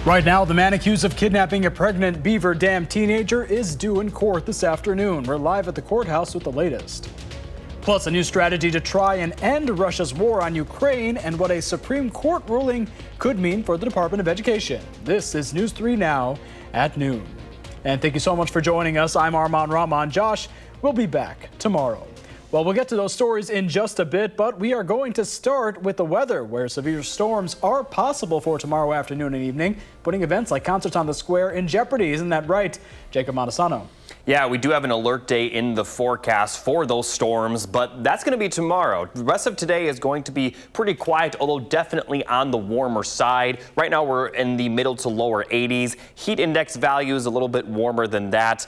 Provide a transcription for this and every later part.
Right now, the man accused of kidnapping a pregnant Beaver Dam teenager is due in court this afternoon. We're live at the courthouse with the latest. Plus, a new strategy to try and end Russia's war on Ukraine and what a Supreme Court ruling could mean for the Department of Education. This is News 3 Now at noon. And thank you so much for joining us. I'm Arman Rahman. Josh will be back tomorrow. Well, we'll get to those stories in just a bit, but we are going to start with the weather, where severe storms are possible for tomorrow afternoon and evening, putting events like concerts on the square in jeopardy. Isn't that right, Jacob Madison? Yeah, we do have an alert day in the forecast for those storms, but that's going to be tomorrow. The rest of today is going to be pretty quiet, although definitely on the warmer side. Right now we're in the middle to lower 80s. Heat index values a little bit warmer than that.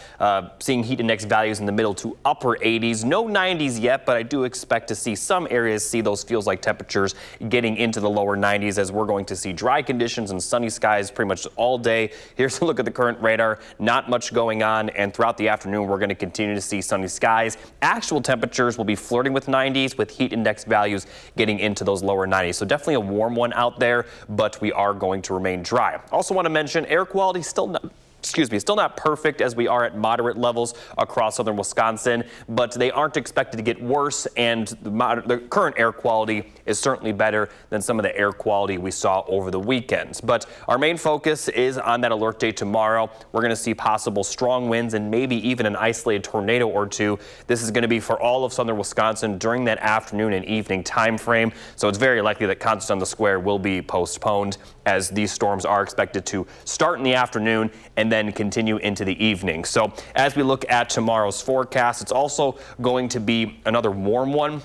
Seeing heat index values in the middle to upper 80s. No 90s yet, but I do expect to see some areas see those feels like temperatures getting into the lower 90s, as we're going to see dry conditions and sunny skies pretty much all day. Here's a look at the current radar. Not much going on, and throughout the afternoon, we're going to continue to see sunny skies. Actual temperatures will be flirting with 90s, with heat index values getting into those lower 90s. So definitely a warm one out there, but we are going to remain dry. Also want to mention air quality still not perfect, as we are at moderate levels across southern Wisconsin, but they aren't expected to get worse, and the current air quality is certainly better than some of the air quality we saw over the weekends. But our main focus is on that alert day tomorrow. We're going to see possible strong winds and maybe even an isolated tornado or two. This is going to be for all of southern Wisconsin during that afternoon and evening time frame, so it's very likely that concerts on the square will be postponed, as these storms are expected to start in the afternoon and then continue into the evening. So as we look at tomorrow's forecast, it's also going to be another warm one.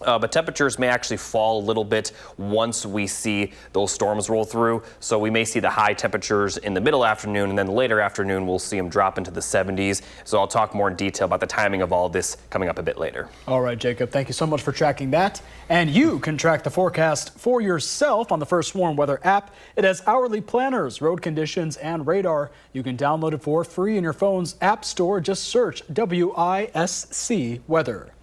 But temperatures may actually fall a little bit once we see those storms roll through. So we may see the high temperatures in the middle afternoon, and then later afternoon we'll see them drop into the 70s. So I'll talk more in detail about the timing of all this coming up a bit later. All right, Jacob, thank you so much for tracking that. And you can track the forecast for yourself on the First Warn Weather app. It has hourly planners, road conditions, and radar. You can download it for free in your phone's app store. Just search WISC Weather.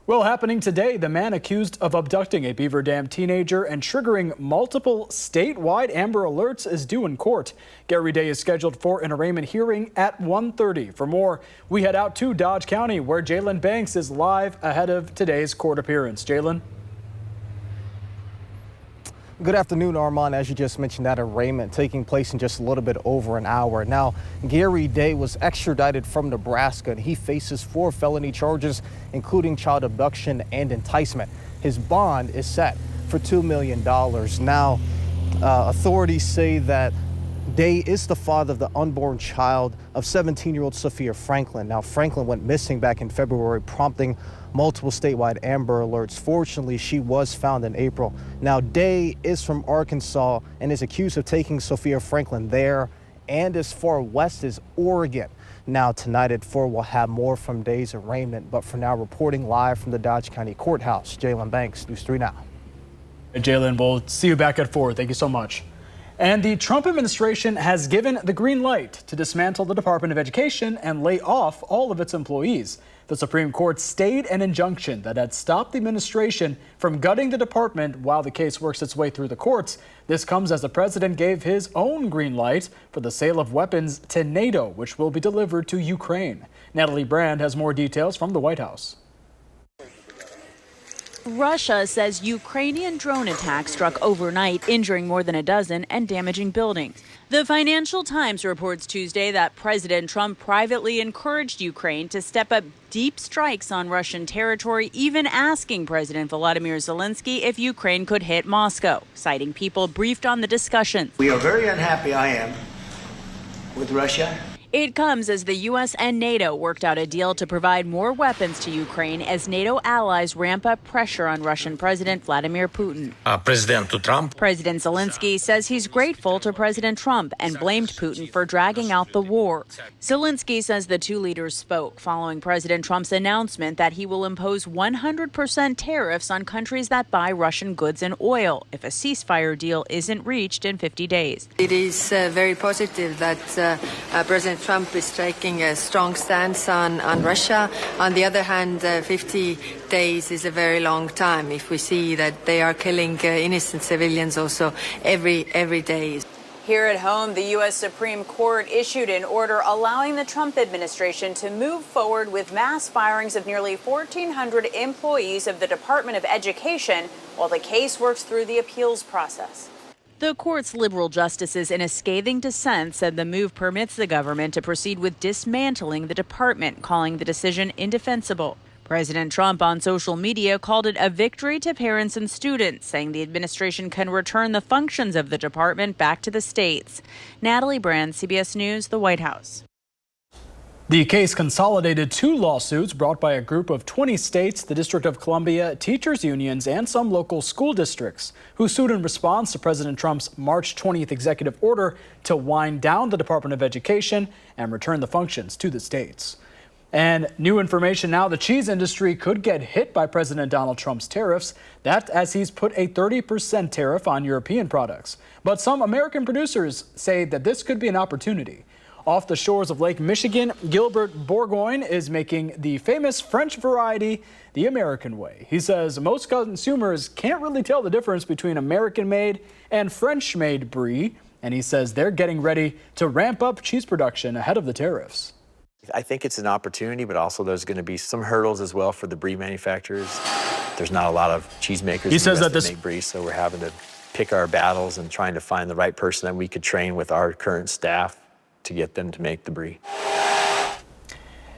Well, happening today, the man accused of abducting a Beaver Dam teenager and triggering multiple statewide Amber Alerts is due in court. Gary Day is scheduled for an arraignment hearing at 1:30. For more, we head out to Dodge County, where Jalen Banks is live ahead of today's court appearance. Jalen? Good afternoon, Armand. As you just mentioned, that arraignment taking place in just a little bit over an hour. Now, Gary Day was extradited from Nebraska, and he faces 4 felony charges, including child abduction and enticement. His bond is set for $2 million. Now, authorities say that Day is the father of the unborn child of 17-year-old Sophia Franklin. Now, Franklin went missing back in February, prompting multiple statewide Amber Alerts. Fortunately, she was found in April. Now, Day is from Arkansas and is accused of taking Sophia Franklin there and as far west as Oregon. Now, tonight at 4, we'll have more from Day's arraignment. But for now, reporting live from the Dodge County Courthouse, Jalen Banks, News 3 Now. Hey, Jalen, we'll see you back at 4. Thank you so much. And the Trump administration has given the green light to dismantle the Department of Education and lay off all of its employees. The Supreme Court stayed an injunction that had stopped the administration from gutting the department while the case works its way through the courts. This comes as the president gave his own green light for the sale of weapons to NATO, which will be delivered to Ukraine. Natalie Brand has more details from the White House. Russia says Ukrainian drone attacks struck overnight, injuring more than a dozen and damaging buildings. The Financial Times reports Tuesday that President Trump privately encouraged Ukraine to step up deep strikes on Russian territory, even asking President Volodymyr Zelensky if Ukraine could hit Moscow, citing people briefed on the discussions. We are very unhappy, I am, with Russia. It comes as the U.S. and NATO worked out a deal to provide more weapons to Ukraine as NATO allies ramp up pressure on Russian President Vladimir Putin. President Zelensky says he's grateful to President Trump and blamed Putin for dragging out the war. Zelensky says the two leaders spoke following President Trump's announcement that he will impose 100% tariffs on countries that buy Russian goods and oil if a ceasefire deal isn't reached in 50 days. It is very positive that President Trump is taking a strong stance on Russia. On the other hand, 50 days is a very long time if we see that they are killing innocent civilians also every day. Here at home, the U.S. Supreme Court issued an order allowing the Trump administration to move forward with mass firings of nearly 1,400 employees of the Department of Education while the case works through the appeals process. The court's liberal justices, in a scathing dissent, said the move permits the government to proceed with dismantling the department, calling the decision indefensible. President Trump on social media called it a victory to parents and students, saying the administration can return the functions of the department back to the states. Natalie Brand, CBS News, the White House. The case consolidated 2 lawsuits brought by a group of 20 states, the District of Columbia, teachers unions, and some local school districts, who sued in response to President Trump's March 20th executive order to wind down the Department of Education and return the functions to the states. And new information now, the cheese industry could get hit by President Donald Trump's tariffs. That as he's put a 30% tariff on European products. But some American producers say that this could be an opportunity. Off the shores of Lake Michigan, Gilbert Bourgoin is making the famous French variety the American way. He says most consumers can't really tell the difference between American-made and French-made brie. And he says they're getting ready to ramp up cheese production ahead of the tariffs. I think it's an opportunity, but also there's going to be some hurdles as well for the brie manufacturers. There's not a lot of cheesemakers He says that make brie, so we're having to pick our battles and trying to find the right person that we could train with our current staff to get them to make the brie.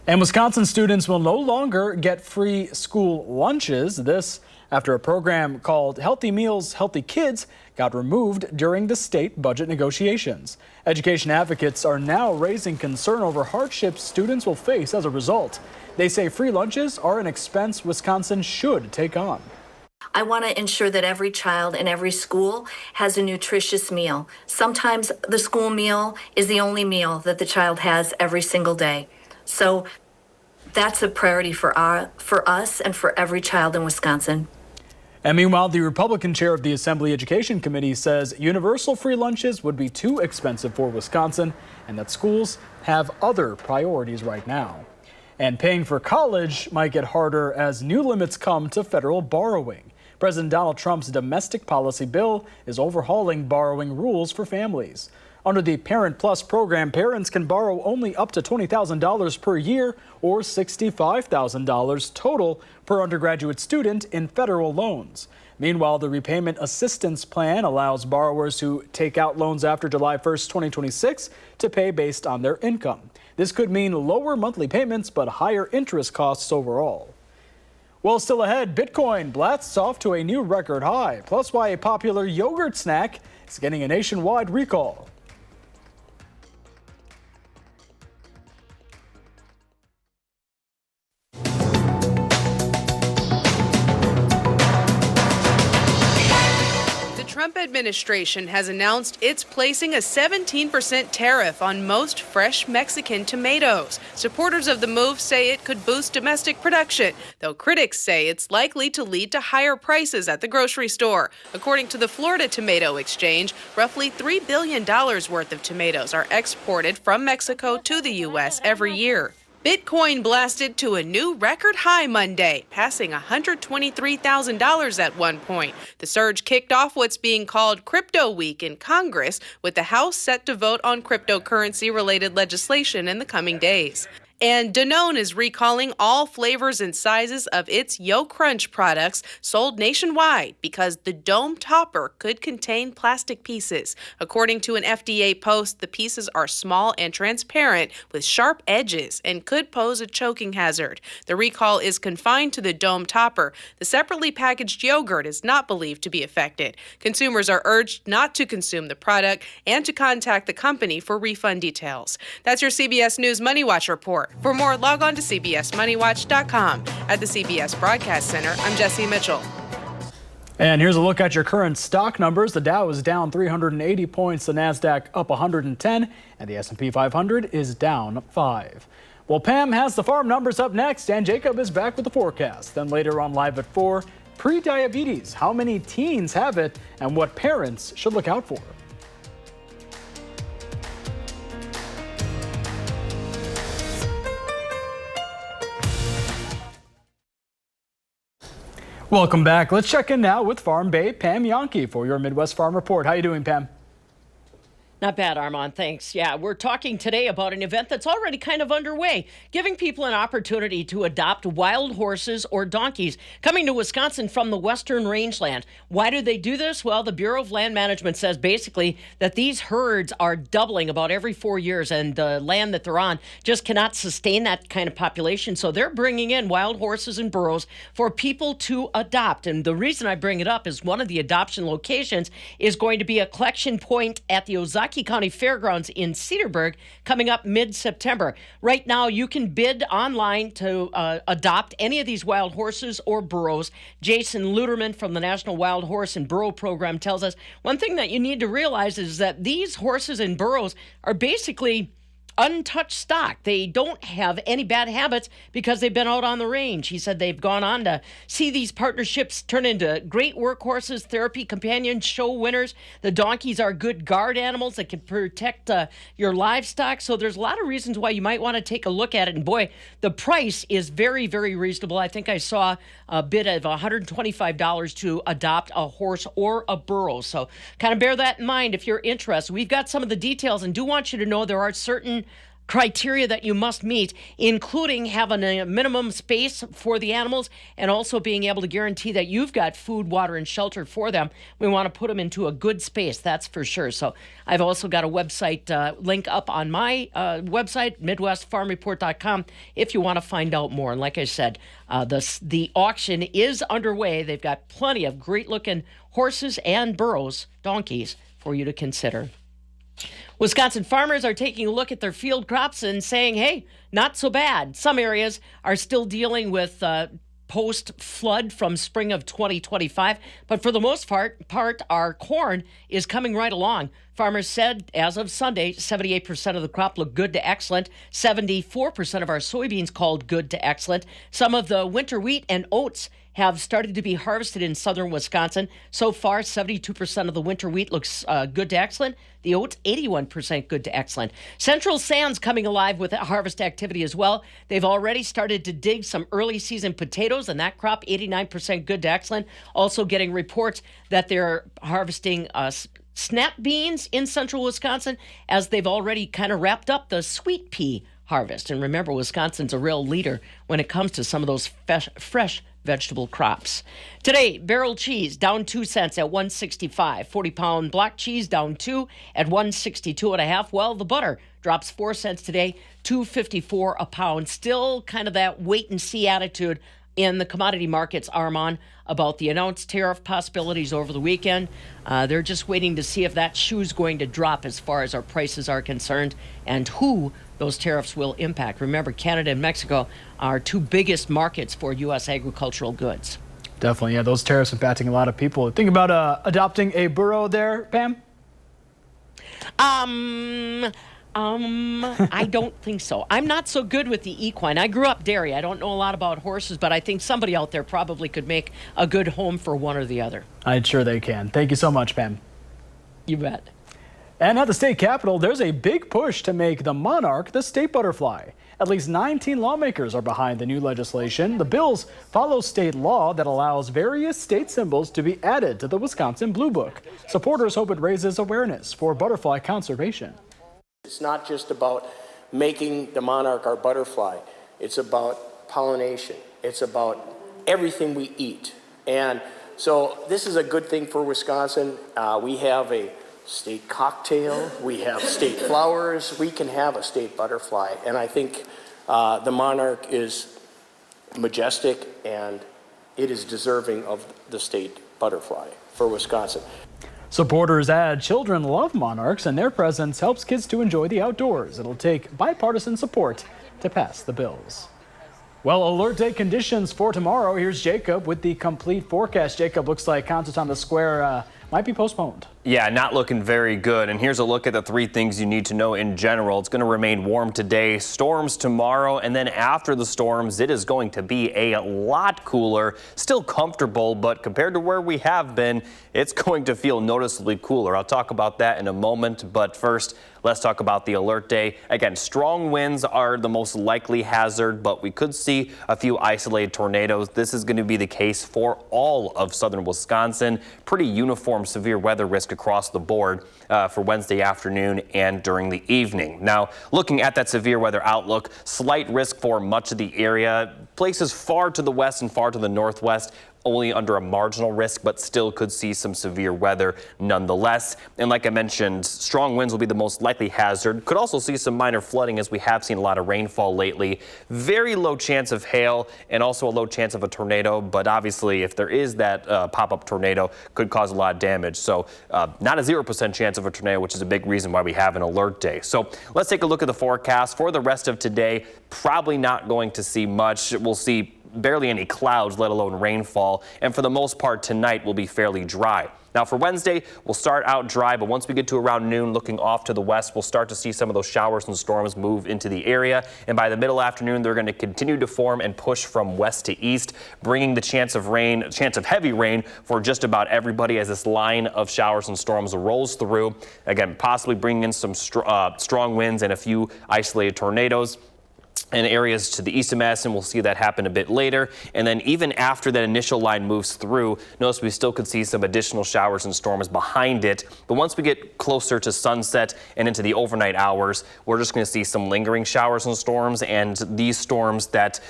And Wisconsin students will no longer get free school lunches. This after a program called Healthy Meals, Healthy Kids got removed during the state budget negotiations. Education advocates are now raising concern over hardships students will face as a result. They say free lunches are an expense Wisconsin should take on. I want to ensure that every child in every school has a nutritious meal. Sometimes the school meal is the only meal that the child has every single day. So that's a priority for us and for every child in Wisconsin. And meanwhile, the Republican chair of the Assembly Education Committee says universal free lunches would be too expensive for Wisconsin and that schools have other priorities right now. And paying for college might get harder as new limits come to federal borrowing. President Donald Trump's domestic policy bill is overhauling borrowing rules for families. Under the Parent Plus program, parents can borrow only up to $20,000 per year or $65,000 total per undergraduate student in federal loans. Meanwhile, the repayment assistance plan allows borrowers who take out loans after July 1st, 2026 to pay based on their income. This could mean lower monthly payments but higher interest costs overall. Well, still ahead, Bitcoin blasts off to a new record high, plus why a popular yogurt snack is getting a nationwide recall. The Trump administration has announced it's placing a 17% tariff on most fresh Mexican tomatoes. Supporters of the move say it could boost domestic production, though critics say it's likely to lead to higher prices at the grocery store. According to the Florida Tomato Exchange, roughly $3 billion worth of tomatoes are exported from Mexico to the U.S. every year. Bitcoin blasted to a new record high Monday, passing $123,000 at one point. The surge kicked off what's being called Crypto Week in Congress, with the House set to vote on cryptocurrency-related legislation in the coming days. And Danone is recalling all flavors and sizes of its Yo Crunch products sold nationwide because the dome topper could contain plastic pieces. According to an FDA post, the pieces are small and transparent with sharp edges and could pose a choking hazard. The recall is confined to the dome topper. The separately packaged yogurt is not believed to be affected. Consumers are urged not to consume the product and to contact the company for refund details. That's your CBS News Money Watch report. For more, log on to cbsmoneywatch.com. At the CBS Broadcast Center, I'm Jesse Mitchell. And here's a look at your current stock numbers. The Dow is down 380 points, the NASDAQ up 110, and the S&P 500 is down 5. Well, Pam has the farm numbers up next, and Jacob is back with the forecast. Then later on Live at 4, pre-diabetes, how many teens have it, and what parents should look out for. Welcome back. Let's check in now with Farm Babe Pam Yonke for your Midwest Farm Report. How you doing, Pam? Not bad, Armand. Thanks. Yeah, we're talking today about an event that's already kind of underway, giving people an opportunity to adopt wild horses or donkeys coming to Wisconsin from the western rangeland. Why do they do this? Well, the Bureau of Land Management says basically that these herds are doubling about every 4 years, and the land that they're on just cannot sustain that kind of population. So they're bringing in wild horses and burros for people to adopt. And the reason I bring it up is one of the adoption locations is going to be a collection point at the Ozaki County Fairgrounds in Cedarburg coming up mid-September. Right now, you can bid online to adopt any of these wild horses or burros. Jason Luderman from the National Wild Horse and Burro Program tells us one thing that you need to realize is that these horses and burros are basically untouched stock. They don't have any bad habits because they've been out on the range. He said they've gone on to see these partnerships turn into great workhorses, therapy companions, show winners. The donkeys are good guard animals that can protect your livestock. So there's a lot of reasons why you might want to take a look at it. And boy, the price is very, very reasonable. I think I saw a bid of $125 to adopt a horse or a burro. So kind of bear that in mind if you're interested. We've got some of the details and do want you to know there are certain criteria that you must meet, including having a minimum space for the animals and also being able to guarantee that you've got food, water, and shelter for them. We want to put them into a good space, that's for sure. So I've also got a website link up on my website, MidwestFarmReport.com, if you want to find out more. And like I said, the auction is underway. They've got plenty of great-looking horses and burros, donkeys, for you to consider. Wisconsin farmers are taking a look at their field crops and saying, hey, not so bad. Some areas are still dealing with post-flood from spring of 2025, but for the most part, our corn is coming right along. Farmers said, as of Sunday, 78% of the crop looked good to excellent. 74% of our soybeans called good to excellent. Some of the winter wheat and oats have started to be harvested in southern Wisconsin. So far, 72% of the winter wheat looks good to excellent. The oats, 81% good to excellent. Central Sand's coming alive with harvest activity as well. They've already started to dig some early season potatoes, and that crop, 89% good to excellent. Also getting reports that they're harvesting snap beans in central Wisconsin, as they've already kind of wrapped up the sweet pea harvest. And remember, Wisconsin's a real leader when it comes to some of those fresh vegetable crops. Today, barrel cheese down 2 cents at $1.65. 40-pound block cheese down 2 at $1.62.5. Well, the butter drops 4 cents today, $2.54 a pound. Still kind of that wait and see attitude in the commodity markets, Armand, about the announced tariff possibilities over the weekend. They're just waiting to see if that shoe's going to drop as far as our prices are concerned and who those tariffs will impact. Remember, Canada and Mexico are two biggest markets for U.S. agricultural goods. Definitely, yeah, those tariffs impacting a lot of people. Think about adopting a burro there, Pam? I don't think so. I'm not so good with the equine. I grew up dairy. I don't know a lot about horses, but I think somebody out there probably could make a good home for one or the other. I'm sure they can. Thank you so much, Pam. You bet. And at the state capitol, there's a big push to make the monarch the state butterfly. At least 19 lawmakers are behind the new legislation. The bills follow state law that allows various state symbols to be added to the Wisconsin Blue Book. Supporters hope it raises awareness for butterfly conservation. It's not just about making the monarch our butterfly. It's about pollination. It's about everything we eat. And so this is a good thing for Wisconsin. We have a state cocktail. We have state flowers. We can have a state butterfly. And I think the monarch is majestic and it is deserving of the state butterfly for Wisconsin. Supporters add children love monarchs and their presence helps kids to enjoy the outdoors. It'll take bipartisan support to pass the bills. Well, alert day conditions for tomorrow. Here's Jacob with the complete forecast. Jacob, looks like concerts on the square might be postponed. Yeah, not looking very good. And here's a look at the 3 things you need to know in general. It's going to remain warm today, storms tomorrow, and then after the storms, it is going to be a lot cooler. Still comfortable, but compared to where we have been, it's going to feel noticeably cooler. I'll talk about that in a moment, but first, let's talk about the alert day. Again, strong winds are the most likely hazard, but we could see a few isolated tornadoes. This is going to be the case for all of southern Wisconsin. Pretty uniform uniform severe weather risk across the board for Wednesday afternoon and during the evening. Now, looking at that severe weather outlook, slight risk for much of the area. Places far to the west and far to the northwest only under a marginal risk, but still could see some severe weather nonetheless. And like I mentioned, strong winds will be the most likely hazard. Could also see some minor flooding, as we have seen a lot of rainfall lately. Very low chance of hail and also a low chance of a tornado. But obviously, if there is that pop-up tornado, could cause a lot of damage. So not a 0% chance of a tornado, which is a big reason why we have an alert day. So let's take a look at the forecast for the rest of today. Probably not going to see much. We'll see barely any clouds, let alone rainfall. And for the most part, tonight will be fairly dry. Now for Wednesday, we'll start out dry, but once we get to around noon, looking off to the west, we'll start to see some of those showers and storms move into the area. And by the middle afternoon, they're going to continue to form and push from west to east, bringing the chance of heavy rain for just about everybody as this line of showers and storms rolls through. Again, possibly bringing in some strong winds and a few isolated tornadoes. And areas to the east of Madison, we'll see that happen a bit later. And then even after that initial line moves through, notice we still could see some additional showers and storms behind it. But once we get closer to sunset and into the overnight hours, we're just going to see some lingering showers and storms. And these storms that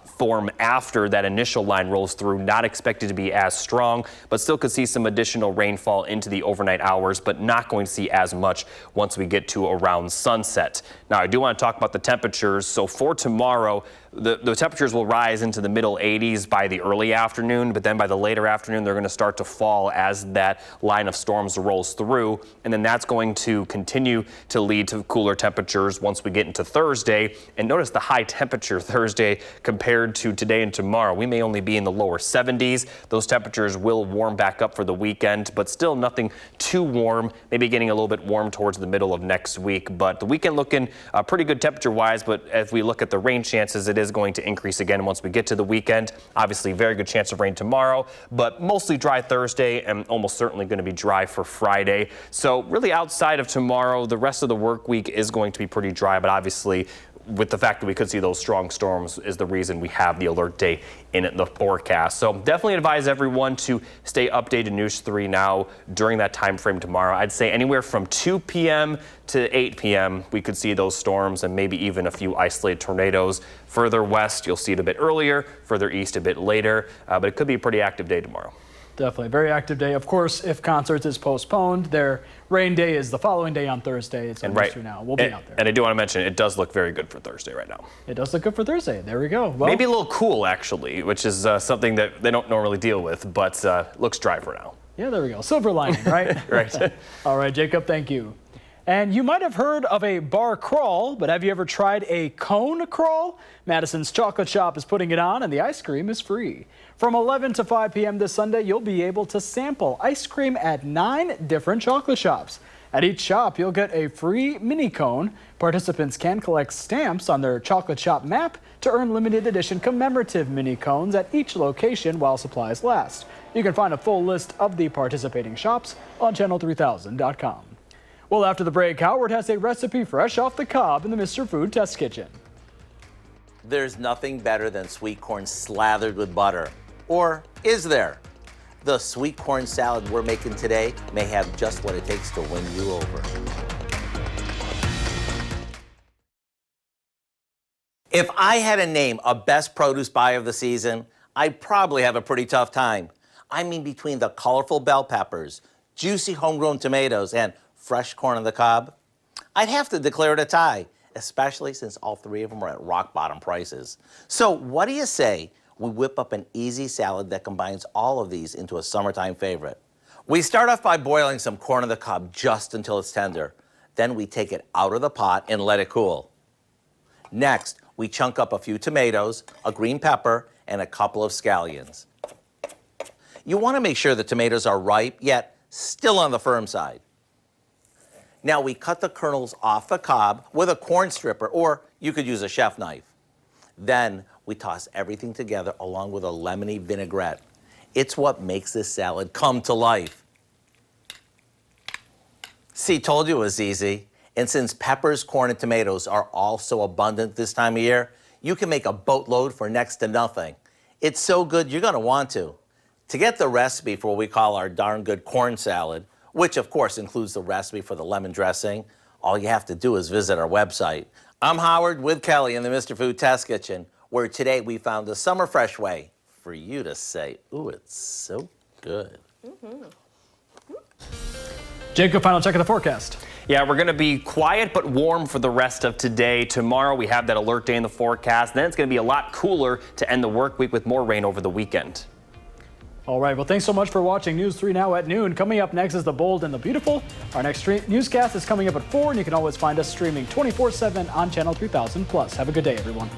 form after that initial line rolls through, not expected to be as strong, but still could see some additional rainfall into the overnight hours, but not going to see as much once we get to around sunset. Now, I do want to talk about the temperatures. So for tomorrow, the temperatures will rise into the middle 80s by the early afternoon, but then by the later afternoon, they're going to start to fall as that line of storms rolls through. And then that's going to continue to lead to cooler temperatures once we get into Thursday. And notice the high temperature Thursday compared to today and tomorrow. We may only be in the lower 70s. Those temperatures will warm back up for the weekend, but still nothing too warm, maybe getting a little bit warm towards the middle of next week. But the weekend looking pretty good temperature-wise, but if we look at the rain chances, it is going to increase again once we get to the weekend. Obviously, very good chance of rain tomorrow, but mostly dry Thursday and almost certainly going to be dry for Friday. So really outside of tomorrow, the rest of the work week is going to be pretty dry, but obviously with the fact that we could see those strong storms is the reason we have the alert day in the forecast. So definitely advise everyone to stay updated News 3 now during that time frame tomorrow. I'd say anywhere from 2 p.m. to 8 p.m. we could see those storms and maybe even a few isolated tornadoes. Further west, you'll see it a bit earlier, further east a bit later, but it could be a pretty active day tomorrow. Definitely, very active day. Of course, if concerts is postponed, their rain day is the following day on Thursday. It's right now. We'll be out there. And I do want to mention, it does look very good for Thursday right now. It does look good for Thursday. There we go. Well, maybe a little cool, actually, which is something that they don't normally deal with, but looks dry for now. Yeah, there we go. Silver lining, right? Right. All right, Jacob, thank you. And you might have heard of a bar crawl, but have you ever tried a cone crawl? Madison's Chocolate Shop is putting it on, and the ice cream is free. From 11 to 5 p.m. this Sunday, you'll be able to sample ice cream at 9 different chocolate shops. At each shop, you'll get a free mini cone. Participants can collect stamps on their chocolate shop map to earn limited edition commemorative mini cones at each location while supplies last. You can find a full list of the participating shops on channel3000.com. Well, after the break, Howard has a recipe fresh off the cob in the Mr. Food Test Kitchen. There's nothing better than sweet corn slathered with butter. Or is there? The sweet corn salad we're making today may have just what it takes to win you over. If I had to name a best produce buy of the season, I'd probably have a pretty tough time. I mean, between the colorful bell peppers, juicy homegrown tomatoes, and fresh corn on the cob, I'd have to declare it a tie, especially since all three of them are at rock bottom prices. So what do you say we whip up an easy salad that combines all of these into a summertime favorite? We start off by boiling some corn on the cob just until it's tender. Then we take it out of the pot and let it cool. Next, we chunk up a few tomatoes, a green pepper, and a couple of scallions. You want to make sure the tomatoes are ripe, yet still on the firm side. Now we cut the kernels off the cob with a corn stripper, or you could use a chef knife. Then we toss everything together along with a lemony vinaigrette. It's what makes this salad come to life. See, told you it was easy. And since peppers, corn, and tomatoes are all so abundant this time of year, you can make a boatload for next to nothing. It's so good, you're gonna want to. To get the recipe for what we call our darn good corn salad, which of course includes the recipe for the lemon dressing, all you have to do is visit our website. I'm Howard with Kelly in the Mr. Food Test Kitchen, where today we found a summer fresh way for you to say, ooh, it's so good. Jacob, final check of the forecast. Yeah, we're going to be quiet but warm for the rest of today. Tomorrow we have that alert day in the forecast. Then it's going to be a lot cooler to end the work week with more rain over the weekend. All right, well, thanks so much for watching News 3 Now at noon. Coming up next is The Bold and the Beautiful. Our next newscast is coming up at 4, and you can always find us streaming 24/7 on Channel 3000+. Have a good day, everyone.